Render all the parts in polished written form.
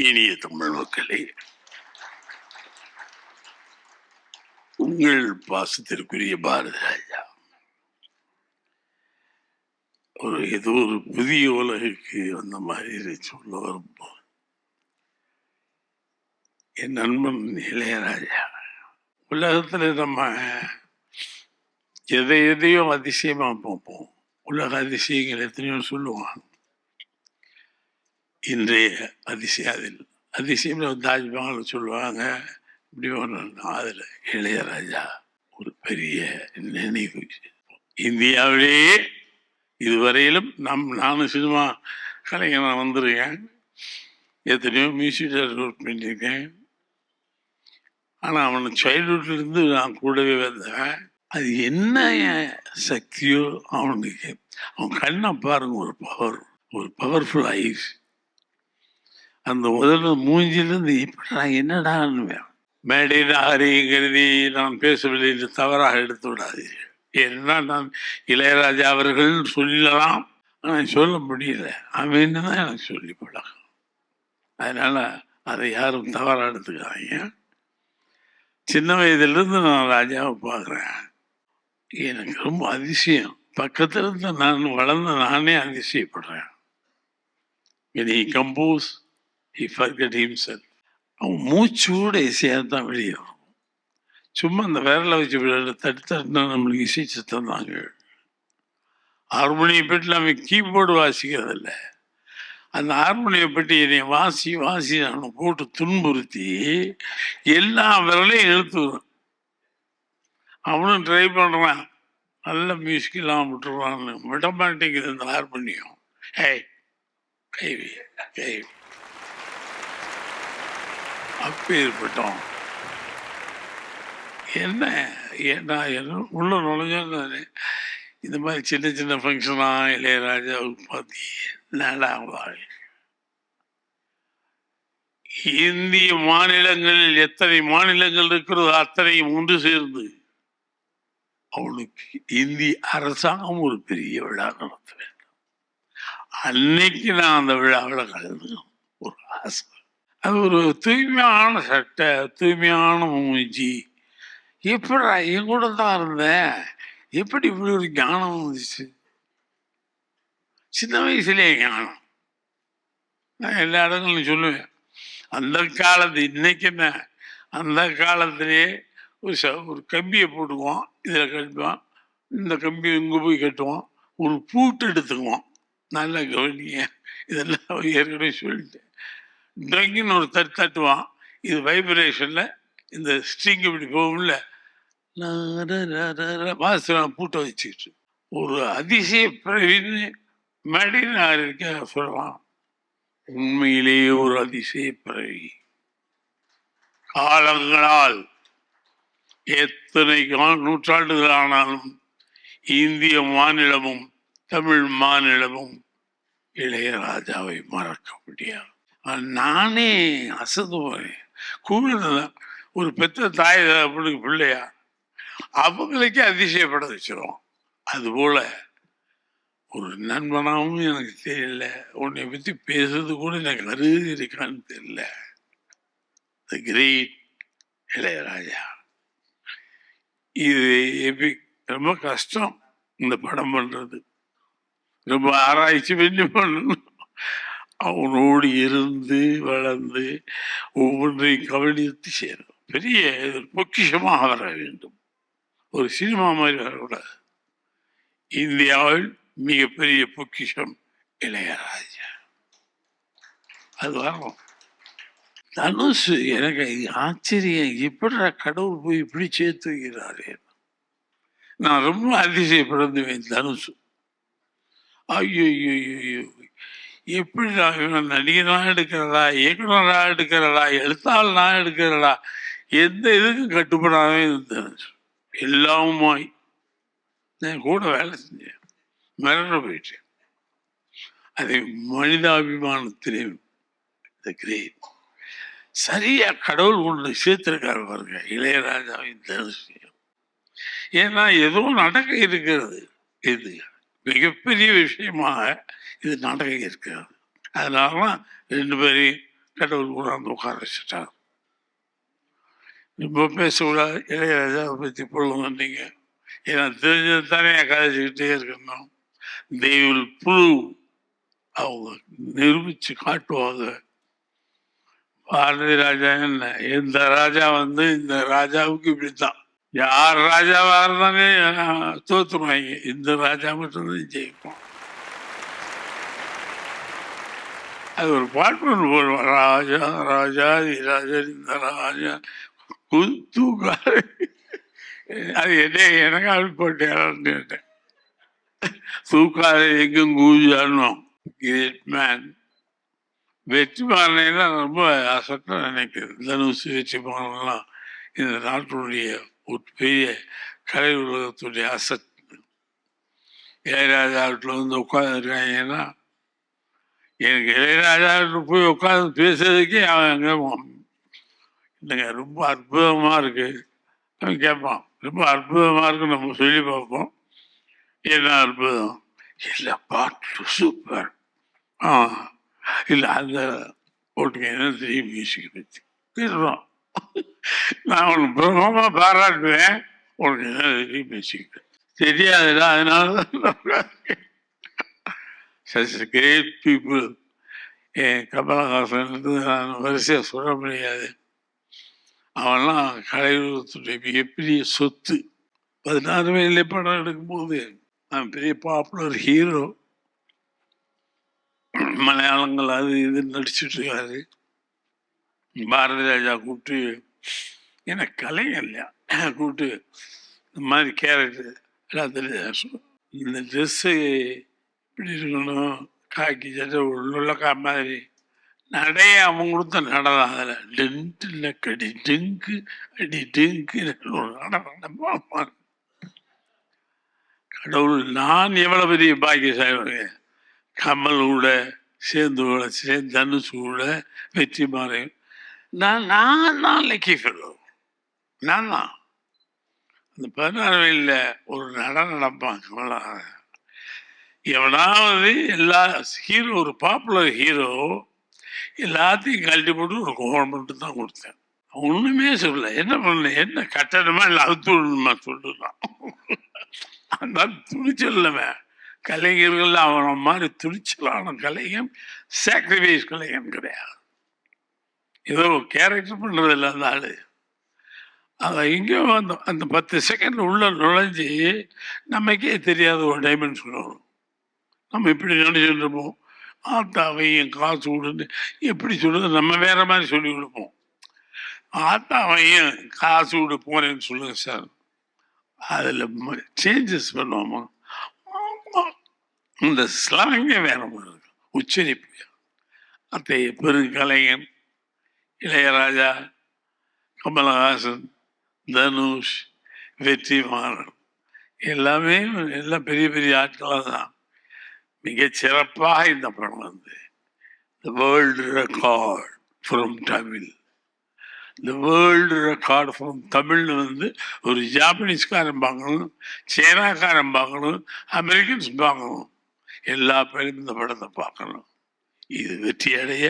இனிய தமிழ் மக்களே, உங்கள் பாசத்திற்குரிய பாரதி ராஜா ஏதோ ஒரு புதிய உலகுக்கு வந்த மாதிரி சொல்ல வரும்போது, என் நண்பன் இளையராஜா, உலகத்துல நம்ம எதையோ அதிசயமா பார்ப்போம். உலக அதிசயங்கள் எத்தனையோ சொல்லுவாங்க. இன்றைய அதிசயம் தாஜ்மஹால் சொல்லுவாங்க. இப்படி ஒன்று அதில் இளையராஜா ஒரு பெரிய நினைவு. இந்தியாவிலேயே இதுவரையிலும் நானும் சினிமா கலைஞனாக வந்திருக்கேன், எத்தனையோ மியூசிக் ஒர்க் பண்ணியிருக்கேன். ஆனால் அவனை சைல்ட்ஹுட்லேருந்து நான் கூடவே வந்தேன். அது என்ன சக்தியோ அவனுக்கு, அவன் கண்ணை பாருங்க, ஒரு பவர்ஃபுல் ஐஸ். அந்த முதல்ல மூஞ்சிலிருந்து இப்படி நான் என்னடான்னு மேடையில் ஆரையுங்கிறதி நான் பேசவில்லை என்று தவறாக எடுத்து விடாதீர்கள். ஏன்னா நான் இளையராஜா அவர்கள் சொல்லலாம், நான் சொல்ல முடியல. அவன் தான் எனக்கு சொல்லி பழகும். அதனால அதை யாரும் தவறாக எடுத்துக்காதீங்க. சின்ன வயதிலிருந்து நான் ராஜாவை பார்க்குறேன். எனக்கு ரொம்ப அதிசயம். பக்கத்துல இருந்து நான் வளர்ந்த நானே அதிசயப்படுறேன். When he compose, he forget himself. அவன் மூச்சோட இசையாக தான் வெளியே வரும். சும்மா அந்த விரலை வச்சு தட்டுனா நம்மளுக்கு இசை சத்தம் தாங்க. ஹார்மோனியை பெட்டில் அவன் கீபோர்டு வாசிக்கிறதில்ல. அந்த ஹார்மோனியை பெட்டி என்னை வாசி அவனை போட்டு துன்புறுத்தி எல்லா விரலையும் இழுத்துறான். அவனும் ட்ரை பண்ணுறான், நல்ல மியூசிக் எல்லாம் விட்டுருவான்னு. விட மாட்டேங்குது இந்த ஹார்மோனியம். கைவி அப்பேற்பட்டோம். என்ன உள்ள நுழைஞ்சோன்னு இந்த மாதிரி சின்ன ஃபங்க்ஷனா இளையராஜாவுக்கு பார்த்தி நாடாக. இந்திய மாநிலங்களில் எத்தனை மாநிலங்கள் இருக்கிறதோ அத்தனையும் ஒன்று சேர்ந்து அவனுக்கு இந்திய அரசாங்கம் ஒரு பெரிய விழா நடத்த வேண்டும். அன்னைக்கு நான் அந்த விழாவில் கலந்து ஒரு ஆசை. அது ஒரு தூய்மையான சட்டை, தூய்மையான மூஞ்சி. எப்படி என் கூட தான் இருந்தேன், எப்படி இப்படி ஒரு ஞானம் வந்துச்சு? சின்ன வயசுலேயே ஞானம். நான் எல்லா இடங்களும் சொல்லுவேன். அந்த காலத்து இன்னைக்கு என்ன, அந்த காலத்திலே ஒரு கம்பியை போட்டுக்குவோம், இதில் கட்டுவோம், இந்த கம்பியை இங்கே போய் கட்டுவோம், ஒரு பூட்டு எடுத்துக்குவோம். நல்ல கவனிங்க, இதெல்லாம் ஏற்கனவே சொல்லிட்டேன். ட்ரங்கின்னு ஒரு தட்டுவான், இது வைப்ரேஷனில் இந்த ஸ்ட்ரிங் இப்படி போகும்ல, வாசம் பூட்டை வச்சுக்கிட்டு ஒரு அதிசய பிறவின்னு மேடையில் இருக்க சொல்லலாம். உண்மையிலேயே ஒரு அதிசய பிறவி. காலங்களால் எத்தனை நூற்றாண்டுகள் ஆனாலும் இந்திய மாநிலமும் தமிழ் மாநிலமும் இளையராஜாவை மறக்க முடியாது. நானே அசந்து போனேன். கூடுதல் ஒரு பெற்ற தாய் அப்படி பிள்ளையா அவங்களுக்கே அதிசயப்பட வச்சிடும். அதுபோல ஒரு நண்பனாகவும் எனக்கு தெரியல, உன்னை பற்றி பேசுறது கூட எனக்கு அருகு இருக்கான்னு தெரியல. தி கிரேட் இளையராஜா. இது ரொம்ப கஷ்டம் இந்த படம் பண்றது, ரொம்ப ஆராய்ச்சி பண்ணி பண்ணணும். அவனோடு இருந்து வளர்ந்து ஒவ்வொன்றையும் கவனித்து சேரும். பெரிய பொக்கிஷமாக வர வேண்டும். ஒரு சினிமா மாதிரி வரக்கூடாது. இந்தியாவில் மிகப்பெரிய பொக்கிஷம் இளையராஜா. அது வரணும். தனுஷ் எனக்கு ஆச்சரியம், எப்படி கடவுள் போய் இப்படி சேர்த்து வைக்கிறாரு. நான் ரொம்ப அதிசயப்படுவேன். தனுஷ் ஐயோ எப்படி நடிகனாக எடுக்கிறதா, இயக்குனராக எடுக்கிறதா, எழுத்தாளனாக எடுக்கிறதா, எந்த இதுக்கும் கட்டுப்படாமே தனுஷ். எல்லாமுமாய் நான் கூட வேலை செஞ்சேன், மிரண்டு போயிட்டேன். அதை மனிதாபிமானத்திலே கிரேட் சரியா கடவுள் கொண்டு சேர்த்திருக்காரு பாருங்க இளையராஜாவின் தனுஷையும். ஏன்னா ஏதோ நடக்க இருக்கிறது, இது மிகப்பெரிய விஷயமாக இது நடக்க இருக்கிறது. அதனாலதான் ரெண்டு பேரையும் கடவுள் கொண்டாந்து உட்கார வச்சுட்டார். இப்போ பேசக்கூடாது, இளையராஜாவை பற்றி பொழுது வந்தீங்க, ஏன்னா தெரிஞ்சது தானே கதைச்சிக்கிட்டே இருக்கணும். they will prove, அவங்க நிரூபிச்சு காட்டுவாங்க. பாரதி ராஜா என்ன, எந்த ராஜா வந்து இந்த ராஜாவுக்கு இப்படித்தான், யார் ராஜாவா இருந்தாங்க தோத்துருவாங்க, இந்த ராஜா மட்டும்தான் ஜெயிப்போம். அது ஒரு பாட்டு ஒன்று போடுவோம், ராஜா ராஜாதி ராஜா இந்த ராஜா தூக்காரு. அது என்ன எனக்கு அப்படி போட்டேன், தூக்காரு எங்கும் கூஜானோம். Great man. வெற்றிமாறனா ரொம்ப அசட்டா நினைக்கிறது. தனுஷ் வெற்றிமாறன்லாம் இந்த நாட்டுடைய ஒரு பெரிய கலை உலகத்துடைய அசட். இளையராஜா வீட்டில் வந்து உட்காந்துருக்காங்கன்னா, எனக்கு இளையராஜா வீட்டில் போய் உட்காந்து பேசுறதுக்கே அவன் அங்கே இல்லைங்க ரொம்ப அற்புதமாக இருக்கு அவன் கேட்பான். ரொம்ப அற்புதமாக இருக்குன்னு நம்ம சொல்லி பார்ப்போம். என்ன அற்புதம் இல்லை, பாட்டு சூப்பர். இல்லை அந்த போட்டுங்க என்ன தெரியும் மியூசிக் பற்றி பேசுகிறோம். நான் உனக்கு பிரபலமாக பாராட்டுவேன், உனக்கு என்ன தெரியும் மியூசிக் தெரியாதுடா. அதனால கிரேட் பீப்புள். என் கமலஹாசன் நான் வரிசையாக சொல்ல முடியாது. அவன்லாம் கலையுலகத்துடைய மிகப்பெரிய சொத்து. 16 வயதிலே படம் எடுக்கும்போது அவன் பெரிய பாப்புலர் ஹீரோ. மலையாளங்கள் அது இது நடிச்சுட்டு இருக்காரு. பாரதி ராஜா கூப்பிட்டு, எனக்கு கலைஞர் இல்லையா கூப்பிட்டு, இந்த மாதிரி கேரக்டர் எல்லாத்தையும் இந்த ட்ரெஸ்ஸு இப்படி இருக்கணும், காக்கி சட்டை உள்ளக்கா மாதிரி நடைய அவன் கொடுத்த நடனம். அதில் டென்ட்டு இல்லை கடி டெங்கு அடி டெங்கு நடனம். கடவுள், நான் எவ்வளோ பெரிய பாக்கியசாலி. கமல் கூட சேர்ந்து உழைச்சேன், தனுஷ் கூட, வெற்றிமாறன். நான் லக்கி ஃபெல்லோ. நான் தான் அந்த 16 வயதில் ஒரு நடனம் நடப்பான் கமலாக. எவனாவது எல்லா ஹீரோ, ஒரு பாப்புலர் ஹீரோ எல்லாத்தையும் கழட்டி போட்டு ஒரு கவர்மெண்ட்டு தான் கொடுத்தேன். ஒன்றுமே சொல்லலை. என்ன பண்ண, என்ன கட்டணமா இல்லை அவுத்துமா சொல்லுறான். அந்த துணிச்சல் இல்லவன். கலைஞர்கள் அவனை மாதிரி துணிச்சலான கலைஞன் சாக்ரிஃபைஸ் கலைஞன் கிடையாது. ஏதோ கேரக்டர் பண்ணுறது இல்லை அந்த ஆள். அதை எங்கேயோ அந்த 10 செகண்ட் உள்ள நுழைஞ்சி நமக்கே தெரியாத ஒரு டைமென்ஷன் வரும். நம்ம இப்படி நினைச்சுட்டு இருப்போம், ஆத்தாவையும் காசு விடுன்னு எப்படி சொல்லுறது, நம்ம வேற மாதிரி சொல்லி கொடுப்போம். ஆத்தாவையும் காசு விடு போறேன்னு சொல்லுங்க சார், அதில் சேஞ்சஸ் பண்ணுவோமா, இந்த ஸ்லாங்கே வேற மாதிரி இருக்கு, உச்சரிப்பு. அத்தைய பெருங்கலைஞன் இளையராஜா, கமலஹாசன், தனுஷ், வெற்றிமாறன் எல்லாமே எல்லாம் பெரிய பெரிய ஆட்களாக தான். மிக சிறப்பாக இந்த படம் வந்து the world record from Tamil. The world record from தமிழ்னு வந்து ஒரு ஜாப்பனீஸ்காரன் பார்க்கணும், சைனாக்காரன் பார்க்கணும், அமெரிக்கன்ஸ் பார்க்கணும், எல்லா பேரும் இந்த படத்தை பார்க்கணும். இது வெற்றி அடைய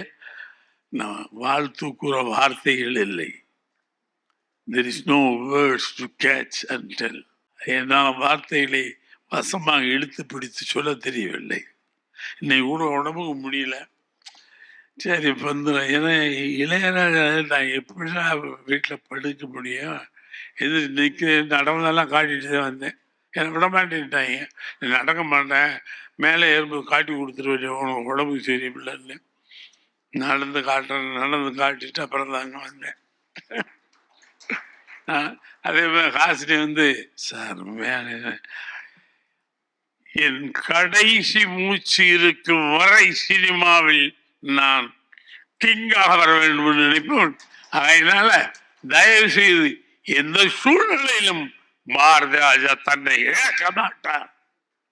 நான் வாழ்த்து கூற வார்த்தைகள் இல்லை. There is no words to catch and tell. என்னால் வார்த்தைகளை வசமாக இழுத்து பிடித்து சொல்ல தெரியவில்லை. இன்னைக்கு கூட உடம்புக்கு முடியல. சரி வந்துடும். ஏன்னா இளையராஜா நான் எப்படிதான் வீட்டில் படுக்க முடியும், எது நிற்கிறேன், நடந்தெல்லாம் காட்டிட்டு தான் வந்தேன். என்னை விட மாட்டேன்ட்டாங்க, நடக்க மாட்டேன், மேலே ஏறும்போது காட்டி கொடுத்துருவேன், உனக்கு உடம்புக்கு சரியில்லைன்னு. நடந்து காட்டிட்டு அப்புறம் தாங்க வந்தேன். அதே மாதிரி ஹாசினி வந்து, சார் மேலே என் கடைசி மூச்சு இருக்கும் வரை சினிமாவில் நான் கிங்காக வர வேண்டும் என்று நினைப்பேன். அதனால தயவு செய்து எந்த சூழ்நிலையிலும் பாரதி ராஜா தன்னை இழக்க மாட்டார்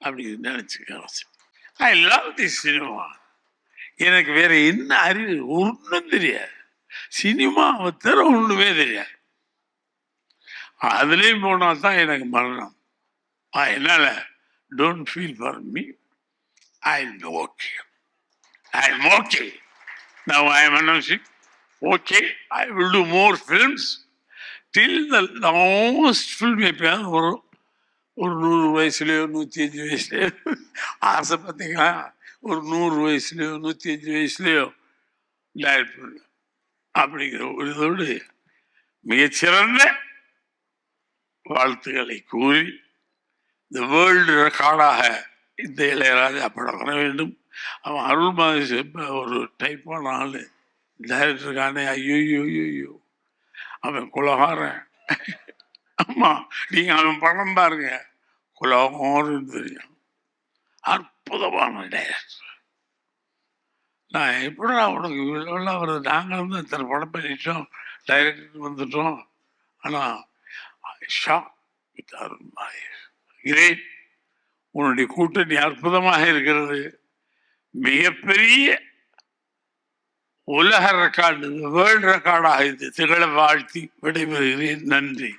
அப்படின்னு நினைச்சுக்க. I love the cinema. எனக்கு வேற என்ன அறிவு ஒன்றும் தெரியாது, சினிமாவை தவிர ஒன்றுமே தெரியாது. அதுலேயும் போனால் தான் எனக்கு மரணம். அதனால don't feel for me, I am okay. Now I am announcing, okay, I will do more films till the last film எப்பயாவது வரும். ஒரு 100 வயசுலயோ 105 வயசுலயோ ஆசை பார்த்தீங்களா, ஒரு 100 வயசுலயோ 105 வயசுலயோ டைரக்ட் பண்ண அப்படிங்கிற ஒரு இதோடு மிகச்சிறந்த வாழ்த்துக்களை கூறி இந்த வேர்ல்டு ரெக்கார்டாக இந்த இளையராஜா படம் வர வேண்டும். அவன் அருள்மாதி ஒரு டைப்பான ஆள், டைரக்டருக்கானே ஐயோ அவன் குலகாரன். அம்மா நீங்க அவன் படம் பாருங்க, குலகாரன்னு தெரியும். அற்புதமான டைரக்டர். நான் எப்படா உனக்கு இவ்வளோ வருது, நாங்கள் வந்து இத்தனை படம் பண்ணிட்டோம், டைரக்டர் வந்துட்டோம். ஆனால் கிரேட், உன்னுடைய கூட்டணி அற்புதமாக இருக்கிறது. மிகப்பெரிய உலக ரெக்கார்டு, வேர்ல்டு ரெக்கார்டாக இது திகழ வாழ்த்தி விடைபெறுகிறேன். நன்றி.